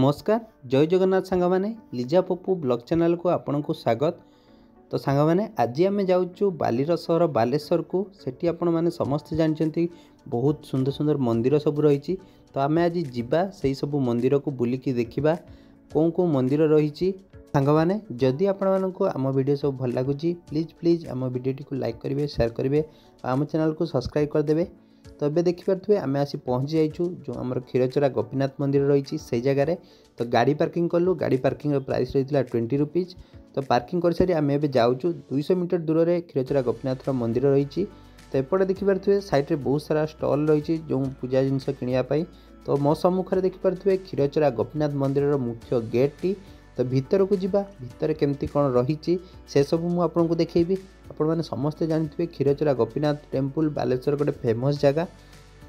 नमस्कार जय जगन्नाथ सांग मैंने लिजा पप्पू ब्लॉग चैनल को आपन को स्वागत। तो सांग मैंने आज आम जाऊँ बालीर सहर बालेश्वर को सेठी आपण मैंने समस्ते जानते बहुत सुंदर सुंदर मंदिर सब रही। तो आम आज जीवा से सब मंदिर को बुलिकी देखा कौन कौन मंदिर रही। सांग मैंने जदि आपण को आम वीडियो सब भल लगुच प्लीज आम वीडियो को लाइक करेंगे शेयर करेंगे आम चैनल को सब्सक्राइब करदे। तो ये देखिपे आम आसी पहुँची जाइए जो आम क्षीरचोरा गोपीनाथ मंदिर रही से जगार। तो गाड़ी पार्किंग कलु गाड़ी पार्किंग प्राइस रही 20 रुपीज। तो पार्किंग कर सारी आम ए जाऊँ 200 मीटर दूर में क्षीरचोरा गोपीनाथ मंदिर रही। तो एपटे देखिपे साइड में बहुत सारा स्टल रही जो पूजा जिनस किणापी। तो मो सम्मुखें देखिपे क्षीरचोरा गोपीनाथ मंदिर मुख्य गेट टी। तो भितर को जीवा भितर केमती कौन रही से सब मुझे देखी। आपण मैंने समस्ते जानते क्षीरचोरा गोपीनाथ टेम्पल बालेश्वर गोटे फेमस जगह।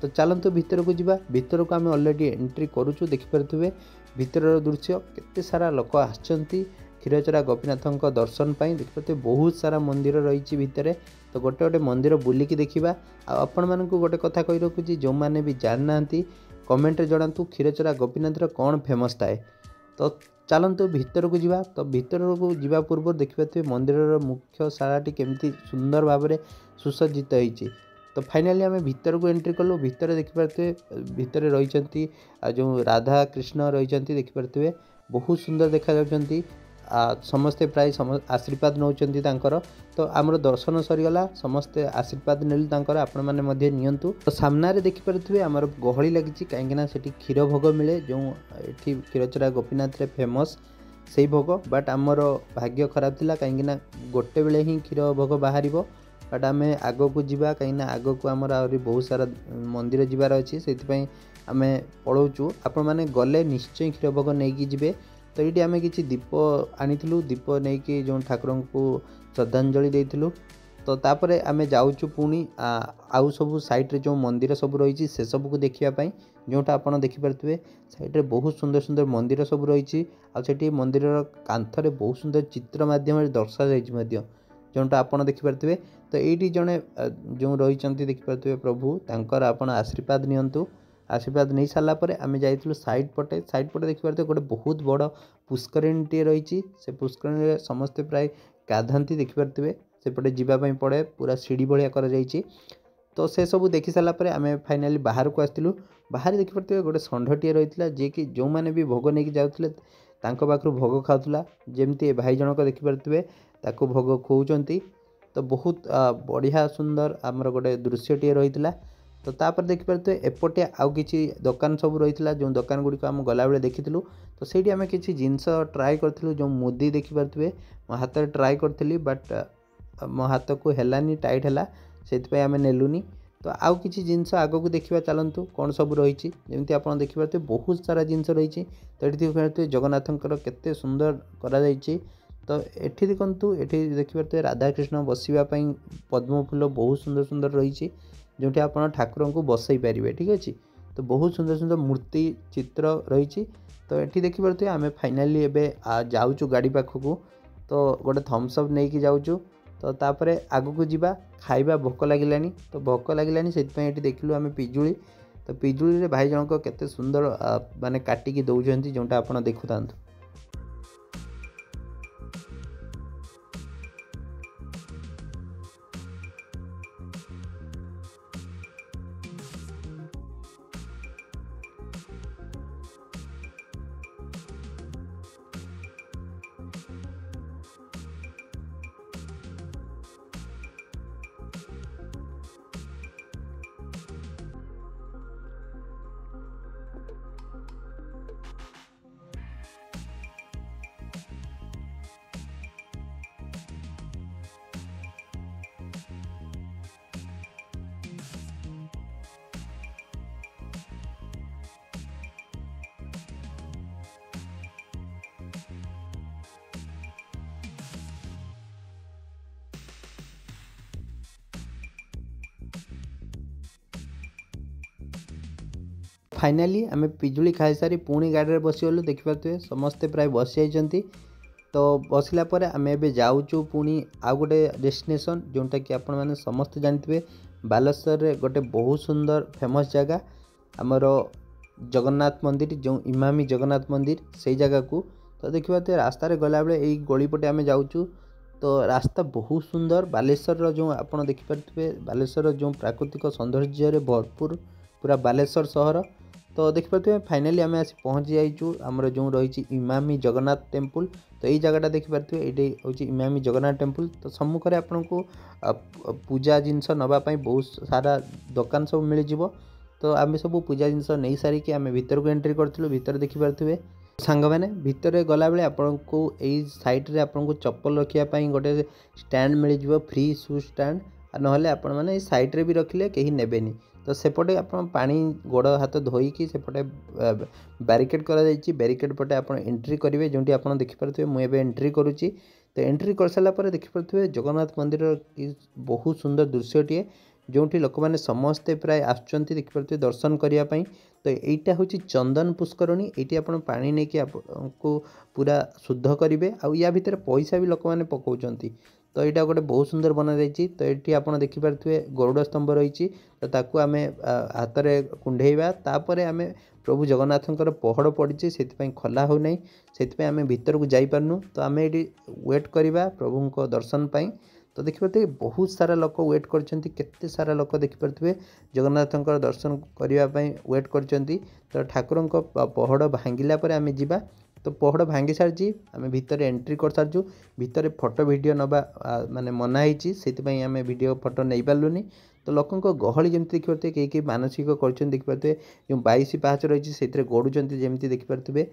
तो चलतु भितर को जीवा भितर को आम अलरेडी एंट्री करुचु देखिपे भितर दृश्य केते सारा लोक आछंती क्षीरचोरा गोपीनाथ दर्शन पाई देखिपे बहुत सारा मंदिर रही भितर। तो गोटे गोटे मंदिर बुलिकी देखा आपण मानक गोटे कथा कही रखुची जो मैंने भी जानना कमेंट जनातु क्षीरचोरा गोपीनाथ कौन फेमस थाए। तो चलतु भितर को जीवा। तो भितर को जीवा पूर्व देखिपे मंदिर मुख्य शालाटी केमती सुंदर भाव में सुसज्जित होती। तो फाइनाली आम भितर को एंट्री कलु भितर देखिपे भितर रही जो राधा कृष्ण रही देखिपे बहुत सुंदर देखा समस्ते प्राय आशीर्वाद नौकरी। तो आमर दर्शन सरीगला समस्ते आशीर्वाद नेलु आपण मैंने नियंतु। तो सामने देखिपे आमर गहली लगी कहीं से क्षीर भोग मिले जो ये क्षीरचोरा गोपीनाथ रे फेमस से भोग। बट आमर भाग्य खराब थिला कहीं गोटे बेले ही क्षीर भोग बाहर। बट आम आग को जीवा कहीं आग को आमर आहरी बहुत सारा मंदिर जीवार अच्छी से आम पलाऊँ। आपण मैंने गले निश्चय क्षीर भोग नहीं जी। तो ये आम कि दीप आनी दीप नहीं कि जो ठाकुर को श्रद्धांजलि देइथिलु। तो तापरे आम जाऊँ पुणी आउ सब साइड जो मंदिर सब रही से सब को देखापी जोटा आपड़ देखिपे साइड में बहुत सुंदर सुंदर मंदिर सब रही। आठी मंदिर कांथरे बहुत सुंदर चित्र मध्यम दर्शा जाइए जोटा आपड़ देखिपे। तो ये जड़े जो रही देखिपे प्रभु तांकर आपण आशीर्वाद नियंतु। आशीर्वाद नहीं सारापर आम जाइलु साइड पटे देखिपे गोटे बहुत बड़ पुष्करिणी टे रही से पुष्करिणी समस्ते प्राय गाधाती देखिपे सेपटे जीवाई पड़े पूरा सीढ़ी भाया कर। तो से सब देखी सारापर आम फाइनाली बाहर को आसलु। बाहर देखिपे गोटे षंढटे रही जी कि जो मैंने भी भोग नहीं जाते पाखु भोग खाऊला जमती भाई जनक देखिपे ताको भोग खुआउंट। तो बहुत बढ़िया सुंदर आमर गोटे दृश्यटे रही। तो तापर देखिपे एपटे आउ कि दुकान सब रही जो दुकान गुड़िक आम गला बेले देखी। तो सही आम कि जिनस ट्राए करूँ जो मुदी देखिपे मो हाथ में ट्राए करी बट मो हाथ को हेलानी टाइट है से आम नेलुनी। तो आउ कि जिनस आग को देखा चलतु कौन सब रही जमी आप देखिपे बहुत सारा जिनस रही। तो ये देखिए जगन्नाथंकर केते सुंदर करा। तो ये देखु ये देखिपे राधाकृष्ण बसवाई पद्म फूल बहुत सुंदर सुंदर रही जोटी आप ठाकुर को बसई पारे। ठीक अच्छे। तो बहुत सुंदर सुंदर मूर्ति चित्र रही। तो ये देखिपे आम फाइनाली एवं जाऊँ गाड़ी पाखक। तो गोटे थम्सअप नहीं कि जाऊँ। तो तापर आग को जीवा खाइबा भोक लगिलानी। तो भोक लगिलानी से देखिलु आम पिजुली। तो पिजुली भाई जनक केते सुंदर माने काटिकी दौरान जोटा आप देखुता। फाइनाली आम पिजुली खाई सारी पुणी गाड़ी बसीगलु देखिपे समस्ते प्राय बसी जाइए। तो बसला आम ए जाऊँ पुणी आउ गोटे डेस्टिनेशन जोटा कि आपण मैंने समस्ते जानते बालेश्वर रे गोटे बहुत सुंदर फेमस जगह आमर जगन्नाथ मंदिर जो इमामी जगन्नाथ मंदिर से जगह को तो देखिए रास्तार गला बेले यही गली पटे आम जाऊँ तो रास्ता बहुत सुंदर बालेश्वर जो आप देखिपे बालेश्वर जो प्राकृतिक सौंदर्य भरपूर पूरा बालेश्वर सहर तो देखिपे फाइनाली आम आसी पहुँची जाइचु आमर जो रही इमामी जगन्नाथ टेम्पल तो यही जगहटा देखिपे ये हूँ इमामी जगन्नाथ टेम्पल तो सम्मुख में आपन को पूजा जिनस नापी बहुत सारा दुकान सब मिल जाव तो आम सब पूजा जिनस नहीं सारिकी आम भीतर को एंट्री करूँ भीतर देखिपे सांग मैंने भितर गला बेले आपन को यही साइड आपन को चप्पल रखापी गोटे स्टैंड मिल जाव फ्री शू स्टैंड ना आपण मैंने साइड रे भी रखिले कहीं नेबेनी तो सेपटे आप पानी गोड़ हाथ धोईकी सेपटे बैरिकेड कर बैरिकेड पटे आप एंट्री करेंगे जो आप देखिपे मुझे एंट्री करुच्ची तो एंट्री कर सारापर देखिपे जगन्नाथ मंदिर बहुत सुंदर दृश्यटीए जो लोक मैंने समस्ते प्राय आसुँच देखिपे दर्शन करने तो यहाँ हूँ चंदन पुष्करणी ये आप पानी नहीं कि आपको पूरा शुद्ध करेंगे आ या भितर पैसा भी लोक मैंने पकाउछंती तो यहाँ गोटे बहुत सुंदर बना जाइए तो ये आप देखिपे गरुड़ स्तंभ रही तो ताकू आम हाथ में कुंडेवा तापर आम प्रभु जगन्नाथंकर पहड़ पड़ी से खोला हो नहीं से आम भीतर को जापारनु तो आम ये वेट करवा प्रभु दर्शन पाई तो देखिए बहुत सारा लोक वेट करते सारा लोक देखिपे जगन्नाथंकर दर्शन करने वेट कर तो ठाकुर पहड़ भांगिला आम जा तो पहड़ भांगी सारी आम भीतर एंट्री कर सारी भीतर फोटो वीडियो नवा माने मनाही से आम वीडियो फोटो नहीं पार्लुनि तो लोकों गहली जमी देखिपे कई मानसिक कर देखिपे जो 22 पाहाच रही से गड़ुंट जमी देखिपे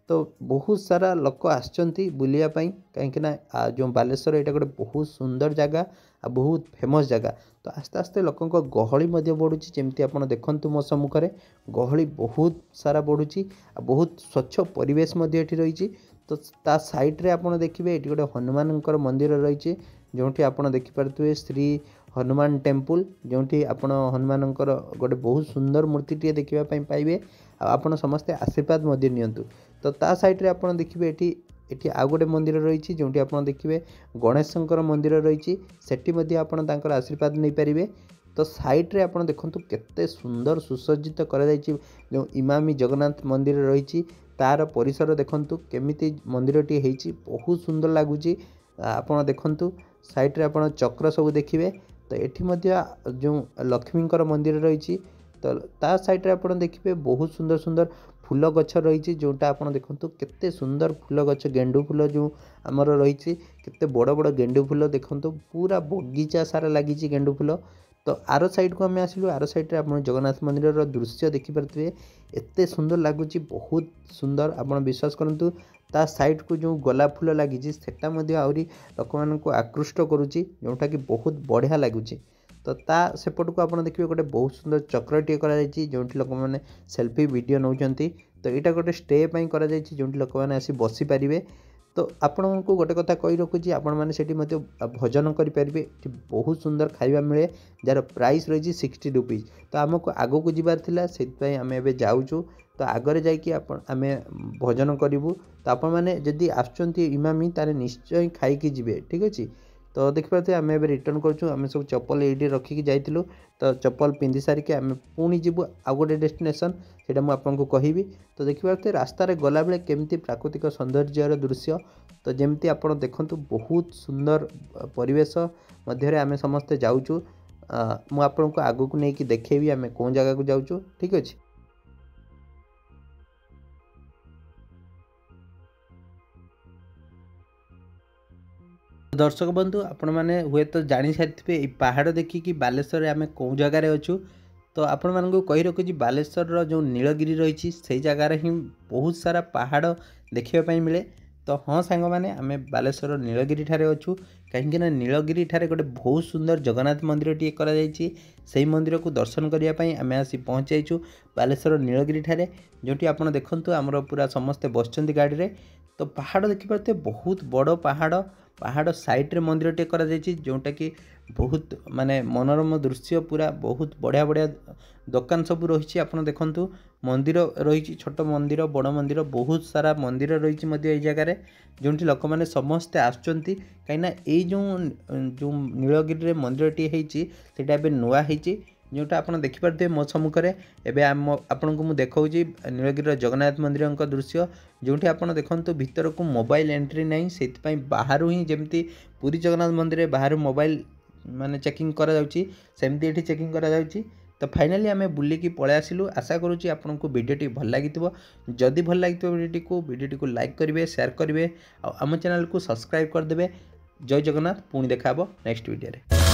तो बहुत सारा लोक आसुँच बुलायापी कहीं जो बालेश्वर यहाँ गोटे बहुत सुंदर जगह आ बहुत फेमस जगह तो आस्ते आस्ते लोकों गहली बढ़ुची जमी आप देखु मो सम्मुखें गहली बहुत सारा बढ़ुची बहुत स्वच्छ परिवेश रही तो ता साइड रे आप देखिए ये गोटे हनुमान मंदिर रही जो आप देखिपे श्री हनुमान टेम्पल जो आप हनुमान गोटे बहुत सुंदर मूर्ति देखापी पाइबे आपड़ समस्ते आशीर्वाद नियंतु तो ता साइड रे आप देखिए ये आउ गोटे मंदिर रही जो आप देखिए गणेश मंदिर रही से आशीर्वाद नहीं पारे तो साइड रे आप देखु केते सुंदर सुसज्जित कर जो इमामी जगन्नाथ मंदिर रही तार परिसर देखु केमिति मंदिरटी होती बहुत सुंदर लगुच आप देखु साइड रे आप चक्र सब देखिए तो ये जो लक्ष्मी मंदिर रही तो ता साइड रे आप देखिए बहुत सुंदर सुंदर फूल गछ रही जोटा आप देखु केते सुंदर फूल गछ गेंडू फूल जो आमर रही केते बड़ बड़ गेंडू फूल देखु पूरा बगीचा सारा लगी गेंडू फूल तो आर साइड को आम आसलु आर साइड आप जगन्नाथ मंदिर दृश्य देखिपे एत सुंदर लगुच बहुत सुंदर आप विश्वास करूँ ता साइड को जो गोलाप फूल लगी सेटा आहरी लोक मान आकृष्ट करुच्ची जोटा कि बहुत बढ़िया लगुच तो ता सेपट को आप देखिए गोटे बहुत सुंदर चक्रटे कर जो लोक मैंने सेल्फी वीडियो नौकरी तो यहाँ गोटे स्टे कर जो लोक मैंने आसी बसी पारे तो आपण को गोटे कथा कही रखुची आपण मैंने से भजन करेंगे बहुत सुंदर खाଇବା मिले जार प्राइस रही 60 रुपीज तो आमको आग को जबार से आम ए जाऊँ तो आगरे जाकि आम भजन करूँ तो आपण मैंने जदि आसुँच इमामी तारे निश्चय खाई जी ठीक अच्छे तो देखिए आम ए रिटर्न करें सब चप्पल ये रखिकी जाइलु तो चप्पल पिंधि सारिके आम पुणी जीवु आउ गोटे डेस्टिनेशन से मुझे कहबी तो देखिए रास्तार गला बेले केमती प्राकृतिक सौंदर्यर दृश्य तो जमती आप देखु बहुत सुंदर परिवेश मध्य आम समस्ते जाऊँ मुझे आपको आग को लेकिन देखेबी आम कौन जगह को जाऊँ ठीक अच्छे। दर्शक बंधु आपण मैंने हुए तो जानी सारी पहाड़ देखिकी बालेश्वर आम कौ जगार अच्छु तो आपण मानक कही रखुची बालेश्वर जो नीलगिरी रही से जगार ही बहुत सारा पहाड़ देखापी मिले तो हाँ सांग मैंने आम बालेश्वर नीलगिरी ठारे अच्छु कहीं नीलगिरी ठारे गोटे बहुत सुंदर जगन्नाथ मंदिर टी कर मंदिर को दर्शन करने आम आसी पहुँचाइछु बालेश्वर नीलगिरी ठारे जोटी आप देखु आमर पूरा समस्ते बसचंती गाड़ी रे तो पहाड़ देखिपे बहुत बड़ पहाड़ साइड रे मंदिर टे करा जायछि जोटा कि बहुत माने मनोरम दृश्य पूरा बहुत बढ़िया बढ़िया दुकान सब रही आप देखु मंदिर रही छोट मंदिर बड़ मंदिर बहुत सारा मंदिर रही जगार जो लोक मैंने समस्ते आसुँच कहीं ये जो नीलगिरी मंदिर टी होता नुआ जोटा आप देखिपे मो सम्मुखें एवं आपन को देखाऊँगी नीलगिरी जगन्नाथ मंदिर दृश्य जो आप देखते भितर को मोबाइल एंट्री ना से बाहर ही जमी पुरी जगन्नाथ मंदिर बाहर मोबाइल माने चेकिंग सेमती ये चेकिंग करा तो फाइनाली आम बुलिकी पलि आसिलु। आशा करुँची आपन को वीडियोटी भल लगी जदि भल लगी वीडियोटी को लाइक करेंगे शेयर करेंगे आम चैनल को सब्सक्राइब करदे। जय जगन्नाथ पुणी देखा नेक्स्ट वीडियो रे।